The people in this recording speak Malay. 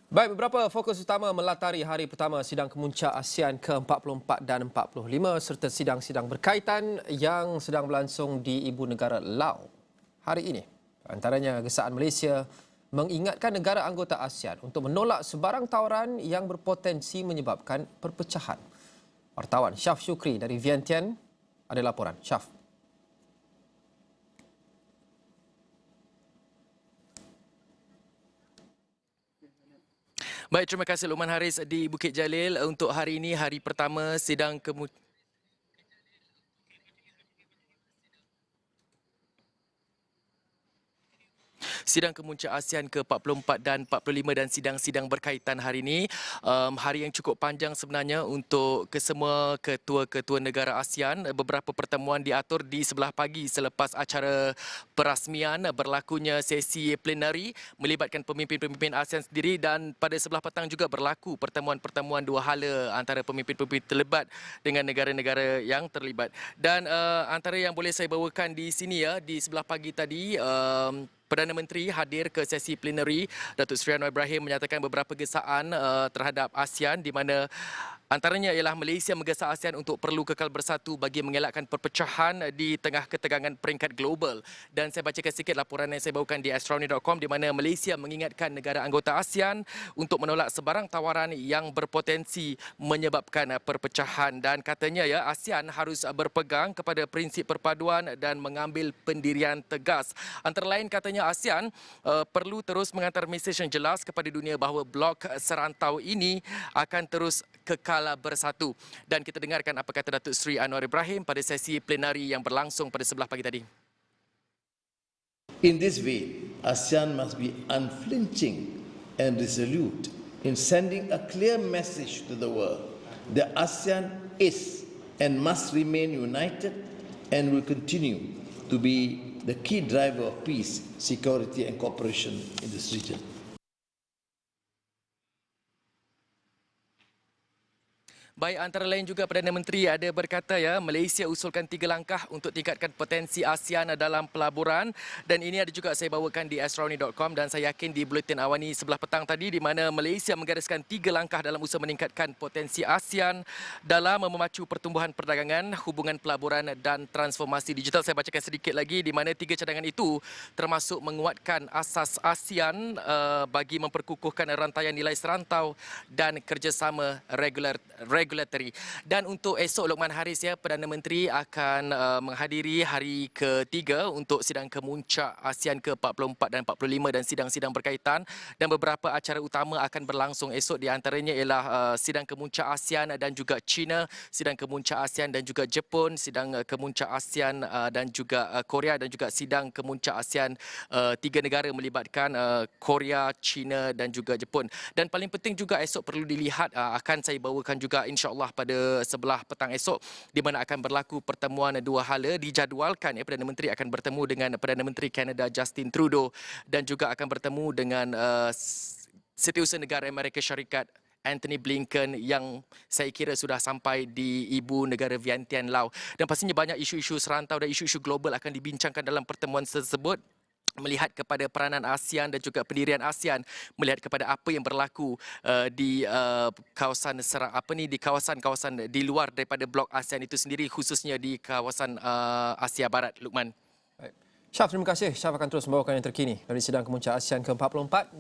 Baik, beberapa fokus utama melatari hari pertama sidang kemuncak ASEAN ke-44 dan 45 serta sidang-sidang berkaitan yang sedang berlangsung di ibu negara Laos hari ini. Antaranya gesaan Malaysia mengingatkan negara anggota ASEAN untuk menolak sebarang tawaran yang berpotensi menyebabkan perpecahan. Wartawan Syaf Syukri dari Vientiane ada laporan. Syaf. Baik, terima kasih Luqman Haris di Bukit Jalil untuk hari ini, hari pertama Sidang Kemuncak ASEAN ke-44 dan 45 dan sidang-sidang berkaitan hari ini. Hari yang cukup panjang sebenarnya untuk kesemua ketua-ketua negara ASEAN. Beberapa pertemuan diatur di sebelah pagi selepas acara perasmian berlakunya sesi plenari melibatkan pemimpin-pemimpin ASEAN sendiri, dan pada sebelah petang juga berlaku pertemuan-pertemuan dua hala antara pemimpin-pemimpin terlibat dengan negara-negara yang terlibat. Dan antara yang boleh saya bawakan di sini di sebelah pagi tadi, Perdana Menteri hadir ke sesi plenari. Datuk Seri Anwar Ibrahim menyatakan beberapa gesaan terhadap ASEAN, di mana antaranya ialah Malaysia menggesa ASEAN untuk perlu kekal bersatu bagi mengelakkan perpecahan di tengah ketegangan peringkat global. Dan saya bacakan sikit laporan yang saya bawakan di astronomy.com, di mana Malaysia mengingatkan negara anggota ASEAN untuk menolak sebarang tawaran yang berpotensi menyebabkan perpecahan. Dan katanya ASEAN harus berpegang kepada prinsip perpaduan dan mengambil pendirian tegas. Antara lain katanya ASEAN perlu terus mengantar mesej yang jelas kepada dunia bahawa blok serantau ini akan terus kekal bersatu. Dan kita dengarkan apa kata Datuk Seri Anwar Ibrahim pada sesi plenari yang berlangsung pada sebelah pagi tadi. In this way, ASEAN must be unflinching and resolute in sending a clear message to the world. The ASEAN is and must remain united and will continue to be the key driver of peace, security and cooperation in this region. Baik, antara lain juga Perdana Menteri ada berkata Malaysia usulkan 3 langkah untuk tingkatkan potensi ASEAN dalam pelaburan, dan ini ada juga saya bawakan di astronomy.com dan saya yakin di Buletin Awani sebelah petang tadi, di mana Malaysia menggariskan 3 langkah dalam usaha meningkatkan potensi ASEAN dalam memacu pertumbuhan perdagangan, hubungan pelaburan dan transformasi digital. Saya bacakan sedikit lagi, di mana 3 cadangan itu termasuk menguatkan asas ASEAN bagi memperkukuhkan rantaian nilai serantau dan kerjasama regulatory. Dan untuk esok Luqman Haris Perdana Menteri akan menghadiri hari ketiga untuk sidang kemuncak ASEAN ke-44 dan 45 dan sidang-sidang berkaitan, dan beberapa acara utama akan berlangsung esok, di antaranya ialah sidang kemuncak ASEAN dan juga China, sidang kemuncak ASEAN dan juga Jepun, sidang kemuncak ASEAN dan juga Korea, dan juga sidang kemuncak ASEAN 3 negara melibatkan Korea, China dan juga Jepun. Dan paling penting juga esok perlu dilihat, akan saya bawakan juga insya-Allah pada sebelah petang esok, di mana akan berlaku pertemuan dua hala. Dijadualkan Perdana Menteri akan bertemu dengan Perdana Menteri Kanada Justin Trudeau, dan juga akan bertemu dengan Setiausaha Negara Amerika Syarikat Antony Blinken, yang saya kira sudah sampai di ibu negara Vientiane, Laos. Dan pastinya banyak isu-isu serantau dan isu-isu global akan dibincangkan dalam pertemuan tersebut, melihat kepada peranan ASEAN dan juga pendirian ASEAN, melihat kepada apa yang berlaku di kawasan-kawasan di luar daripada blok ASEAN itu sendiri, khususnya di kawasan Asia Barat. Luqman. Baik. Syaf, terima kasih. Syaf akan terus membawakan yang terkini dari sidang kemuncak ASEAN ke-44.